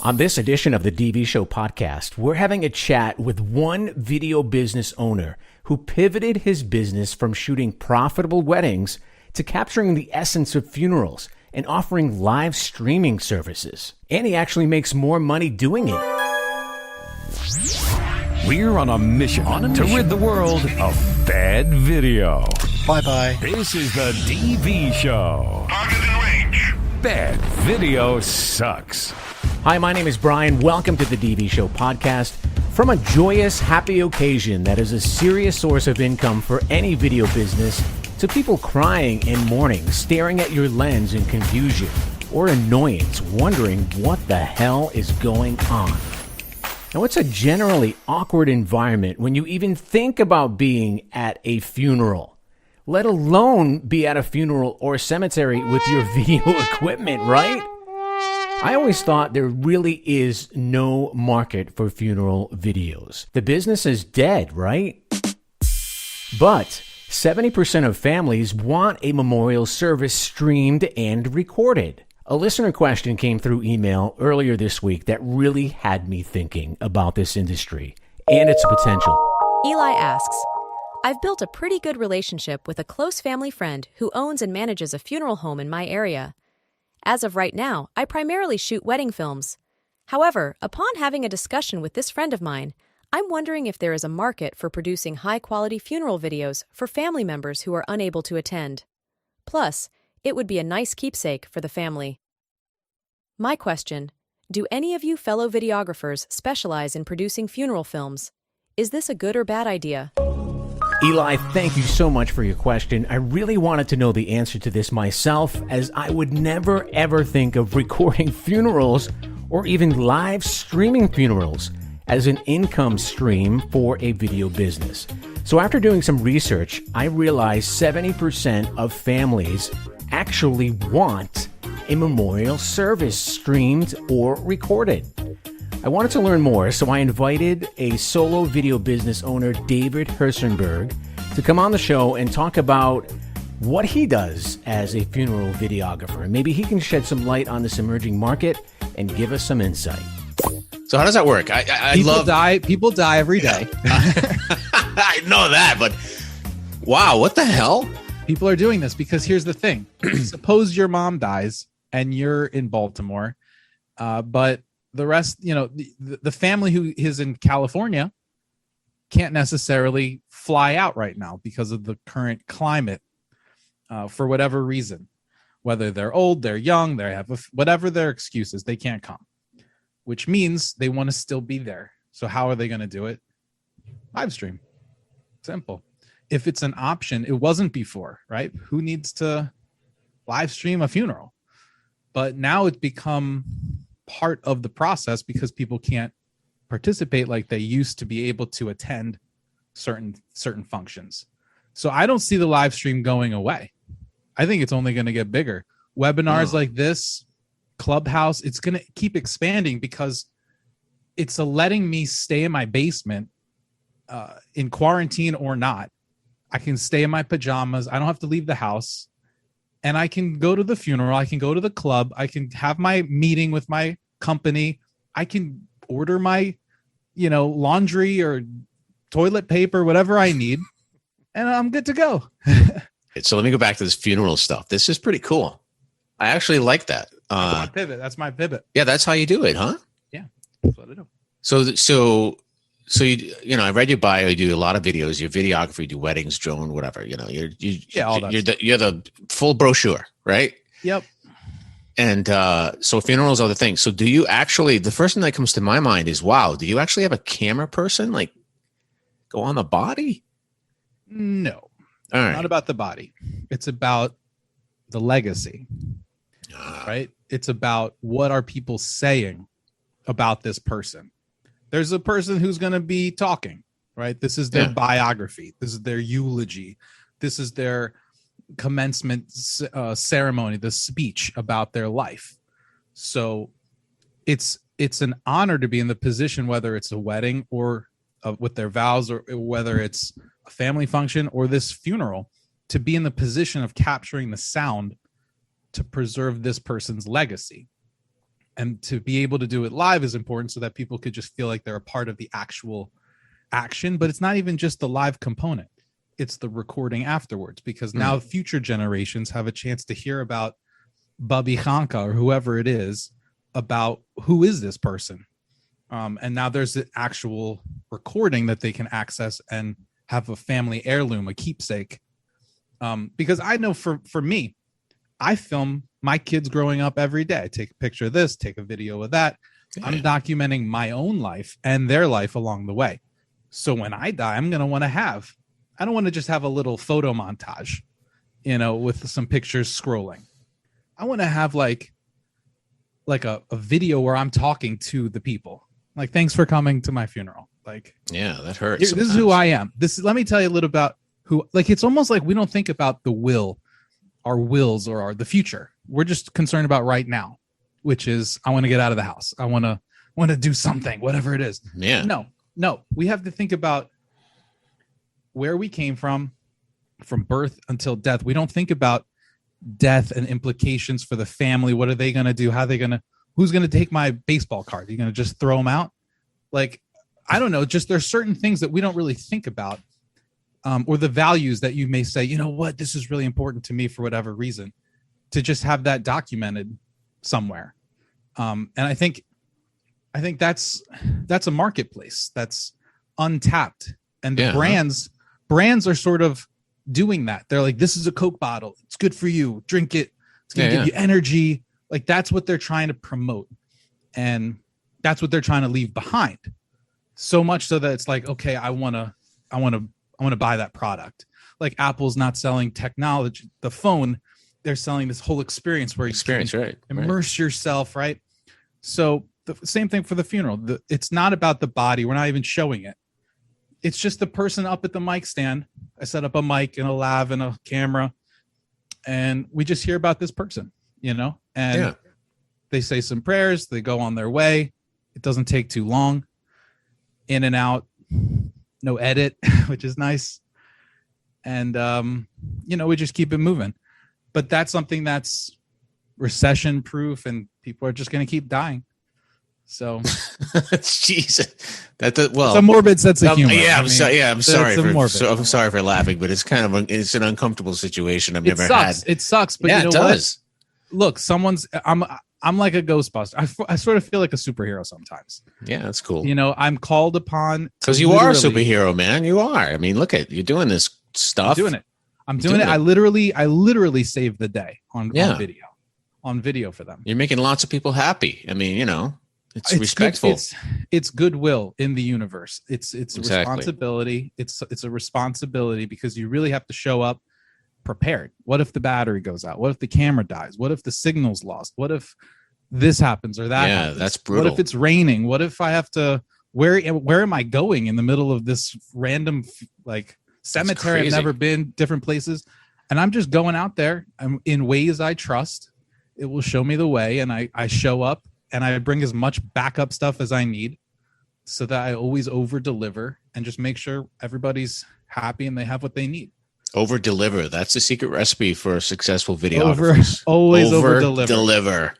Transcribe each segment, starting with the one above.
On this edition of the DV Show podcast, we're having a chat with one video business owner who pivoted his business from shooting profitable weddings to capturing the essence of funerals and offering live streaming services. And he actually makes more money doing it. We're on a mission to rid the world of bad video. Bye-bye. This is the DV Show. Target in range. Bad video sucks. Hi, my name is Brian. Welcome to the DV Show podcast. From a joyous, happy occasion that is a serious source of income for any video business to people crying and mourning, staring at your lens in confusion or annoyance, wondering what the hell is going on. Now, it's a generally awkward environment when you even think about being at a funeral, let alone be at a funeral or cemetery with your video equipment, right? I always thought there really is no market for funeral videos. The business is dead, right? But 70% of families want a memorial service streamed and recorded. A listener question came through email earlier this week that really had me thinking about this industry and its potential. Eli asks, I've built a pretty good relationship with a close family friend who owns and manages a funeral home in my area. As of right now, I primarily shoot wedding films. However, upon having a discussion with this friend of mine, I'm wondering if there is a market for producing high-quality funeral videos for family members who are unable to attend. Plus, it would be a nice keepsake for the family. My question, do any of you fellow videographers specialize in producing funeral films? Is this a good or bad idea? Eli, thank you so much for your question. I really wanted to know the answer to this myself, as I would never ever think of recording funerals or even live streaming funerals as an income stream for a video business. So after doing some research, I realized 70% of families actually want a memorial service streamed or recorded. I wanted to learn more, so I invited a solo video business owner, David Hersenberg, to come on the show and talk about what he does as a funeral videographer. Maybe he can shed some light on this emerging market and give us some insight. So how does that work? People die every day. I know that, but wow, what the hell? People are doing this because here's the thing. Suppose your mom dies and you're in Baltimore, but the rest, the family who is in California can't necessarily fly out right now because of the current climate for whatever reason. Whether they're old, they're young, they have whatever their excuses, they can't come, which means they want to still be there. So how are they going to do it? Live stream. Simple. If it's an option, it wasn't before, right? Who needs to live stream a funeral? But now it's become part of the process because people can't participate like they used to be able to attend certain functions. So I don't see the live stream going away. I think it's only going to get bigger. Webinars like this, Clubhouse, it's going to keep expanding because it's letting me stay in my basement in quarantine or not. I can stay in my pajamas. I don't have to leave the house. And I can go to the funeral. I can go to the club. I can have my meeting with my company. I can order my, laundry or toilet paper, whatever I need. And I'm good to go. So let me go back to this funeral stuff. This is pretty cool. I actually like that. That's my pivot. Yeah, that's how you do it, huh? Yeah, that's what I do. So you I read your bio. You do a lot of videos. Your videography, you do weddings, drone, whatever. You're the full brochure, right? Yep. And so funerals are the thing. So do you actually? The first thing that comes to my mind is, wow. Do you actually have a camera person like go on the body? No, all right. Not about the body. It's about the legacy, right? It's about what are people saying about this person. There's a person who's going to be talking, right? This is their biography. This is their eulogy. This is their commencement ceremony, the speech about their life. So it's an honor to be in the position, whether it's a wedding or with their vows, or whether it's a family function or this funeral, to be in the position of capturing the sound to preserve this person's legacy. And to be able to do it live is important so that people could just feel like they're a part of the actual action. But it's not even just the live component. It's the recording afterwards, because now future generations have a chance to hear about Bubby Khanka or whoever it is, about who is this person. And now there's the actual recording that they can access and have a family heirloom, a keepsake. Because I know for me, I film my kids growing up every day. I take a picture of this, take a video of that. Yeah. I'm documenting my own life and their life along the way. So when I die, I'm going to want to I don't want to just have a little photo montage, with some pictures scrolling. I want to have like a video where I'm talking to the people. Like, thanks for coming to my funeral. Like, yeah, that hurts. This is who I am. Let me tell you a little about who, like, it's almost like we don't think about our wills or the future. We're just concerned about right now, which is, I want to get out of the house. I want to do something, whatever it is. Yeah. No, we have to think about where we came from birth until death. We don't think about death and implications for the family. What are they going to do? Who's going to take my baseball card? Are you going to just throw them out? Like, I don't know. Just there's certain things that we don't really think about, or the values that you may say, you know what, this is really important to me for whatever reason, to just have that documented somewhere. And I think that's a marketplace that's untapped, and the brands are sort of doing that. They're like, this is a Coke bottle. It's good for you. Drink it. It's going to give you energy. Like, that's what they're trying to promote. And that's what they're trying to leave behind. So much so that it's like, okay, I want to buy that product. Like, Apple's not selling technology, the phone, they're selling this whole experience where you can immerse yourself. Right. So the same thing for the funeral. It's not about the body. We're not even showing it. It's just the person up at the mic stand. I set up a mic and a lav and a camera, and we just hear about this person, and they say some prayers. They go on their way. It doesn't take too long. In and out, no edit, which is nice. And, we just keep it moving. But that's something that's recession proof, and people are just going to keep dying. So, Jesus, it's a morbid sense of humor. Yeah, I'm sorry for laughing, but it's kind of it's an uncomfortable situation I've never had. It sucks, but it does. Look, I'm like a Ghostbuster. I sort of feel like a superhero sometimes. Yeah, that's cool. I'm called upon because you are a superhero, man. You are. I mean, look at you're doing this stuff. I'm doing it. I literally saved the day on video for them. You're making lots of people happy. I mean, it's respectful. It's goodwill in the universe. It's a responsibility. It's a responsibility because you really have to show up prepared. What if the battery goes out? What if the camera dies? What if the signal's lost? What if this happens or that happens? That's brutal. What if it's raining? What if I have to where am I going in the middle of this random like cemetery I've never been, different places, and I'm just going out there in ways I trust. It will show me the way, and I show up and I bring as much backup stuff as I need so that I always over deliver and just make sure everybody's happy and they have what they need. Over deliver. That's the secret recipe for a successful video. Always over deliver.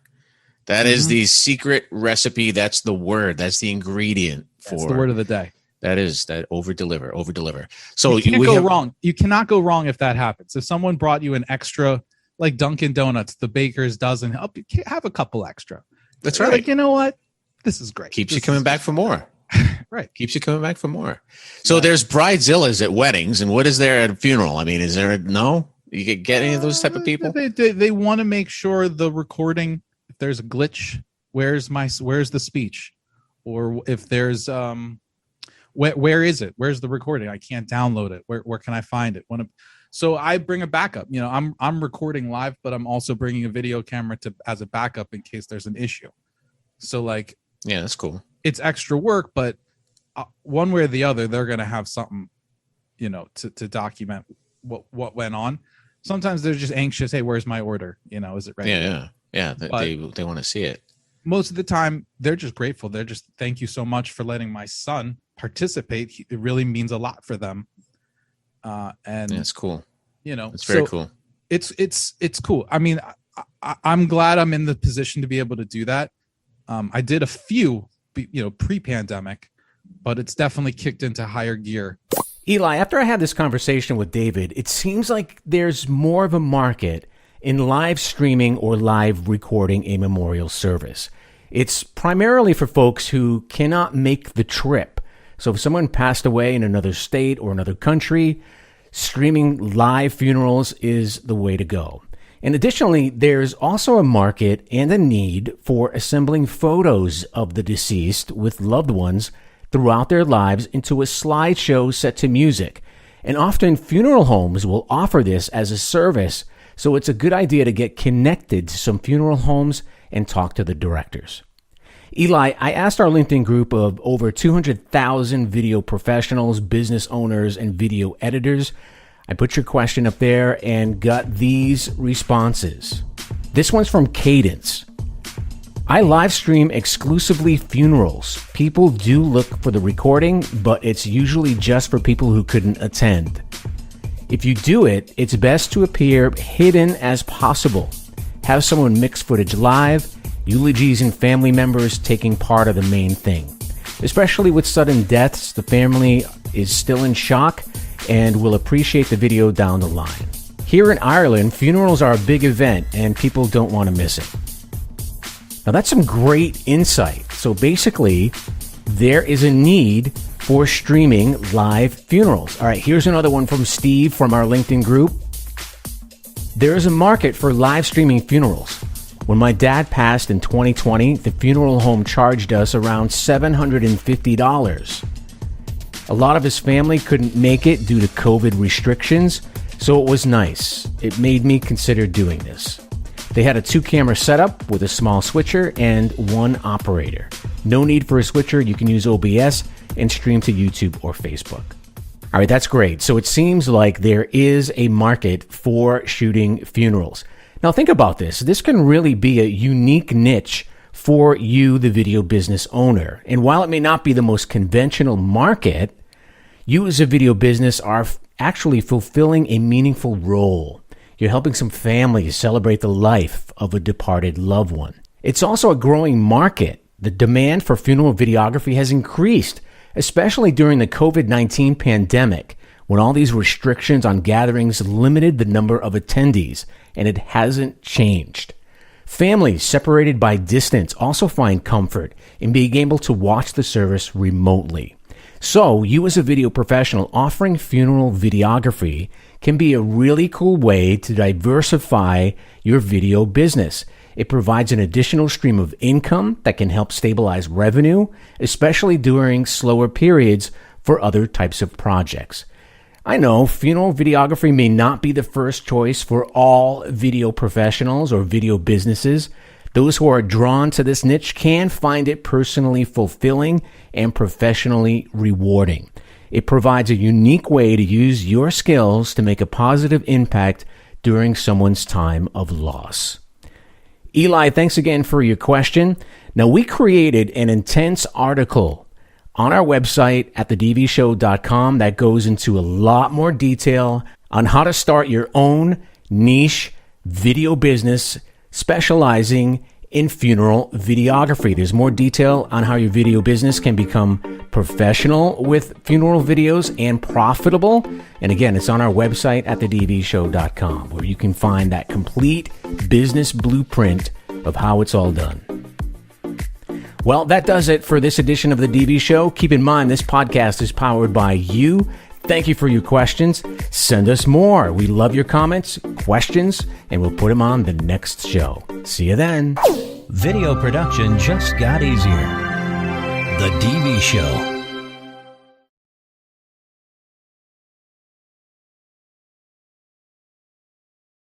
That is the secret recipe. That's the word. That's the ingredient for. That's the word of the day. That is that over deliver. So you can't go wrong. You cannot go wrong if that happens. If someone brought you an extra, like Dunkin' Donuts, the baker's dozen, have a couple extra. That's right. Like, you know what? This is great. Keeps you coming back for more. Right. Keeps you coming back for more. So there's bridezillas at weddings, and what is there at a funeral? I mean, is there you could get any of those type of people? They want to make sure the recording, if there's a glitch, where's the speech? Or if there's where is it? Where's the recording? I can't download it. Where can I find it? So I bring a backup. I'm recording live, but I'm also bringing a video camera as a backup in case there's an issue. So that's cool. It's extra work, but one way or the other, they're going to have something, to document what went on. Sometimes they're just anxious. Hey, where's my order? Is it ready? Yeah. They want to see it. Most of the time, they're just grateful. They're just, thank you so much for letting my son participate. It really means a lot for them. And it's cool. It's very cool. It's cool. I mean, I'm glad I'm in the position to be able to do that. I did a few, pre-pandemic, but it's definitely kicked into higher gear. Eli, after I had this conversation with David, it seems like there's more of a market in live streaming or live recording a memorial service. It's primarily for folks who cannot make the trip. So if someone passed away in another state or another country, streaming live funerals is the way to go. And additionally, there's also a market and a need for assembling photos of the deceased with loved ones throughout their lives into a slideshow set to music. And often funeral homes will offer this as a service, so it's a good idea to get connected to some funeral homes and talk to the directors. Eli, I asked our LinkedIn group of over 200,000 video professionals, business owners, and video editors. I put your question up there and got these responses. This one's from Cadence. I live stream exclusively funerals. People do look for the recording, but it's usually just for people who couldn't attend. If you do it, it's best to appear hidden as possible. Have someone mix footage live, eulogies and family members taking part of the main thing. Especially with sudden deaths, the family is still in shock and will appreciate the video down the line. Here in Ireland, funerals are a big event and people don't want to miss it. Now that's some great insight. So basically, there is a need for streaming live funerals. All right, here's another one from Steve from our LinkedIn group. There is a market for live streaming funerals. When my dad passed in 2020, the funeral home charged us around $750. A lot of his family couldn't make it due to COVID restrictions, so it was nice. It made me consider doing this. They had a 2-camera setup with a small switcher and 1 operator. No need for a switcher. You can use OBS and stream to YouTube or Facebook. All right, that's great. So it seems like there is a market for shooting funerals. Now think about this. This can really be a unique niche for you, the video business owner. And while it may not be the most conventional market, you as a video business are actually fulfilling a meaningful role. You're helping some families celebrate the life of a departed loved one. It's also a growing market. The demand for funeral videography has increased, especially during the COVID-19 pandemic, when all these restrictions on gatherings limited the number of attendees, and it hasn't changed. Families separated by distance also find comfort in being able to watch the service remotely. So, you as a video professional offering funeral videography can be a really cool way to diversify your video business. It provides an additional stream of income that can help stabilize revenue, especially during slower periods for other types of projects. I know funeral videography may not be the first choice for all video professionals or video businesses. Those who are drawn to this niche can find it personally fulfilling and professionally rewarding. It provides a unique way to use your skills to make a positive impact during someone's time of loss. Eli, thanks again for your question. Now, we created an intense article on our website at thedvshow.com that goes into a lot more detail on how to start your own niche video business specializing in funeral videography. There's more detail on how your video business can become professional with funeral videos and profitable. And again, it's on our website at thedvshow.com, where you can find that complete business blueprint of how it's all done. Well, that does it for this edition of The DV Show. Keep in mind, this podcast is powered by you. Thank you for your questions. Send us more. We love your comments, questions, and we'll put them on the next show. See you then. Video production just got easier. The DV Show.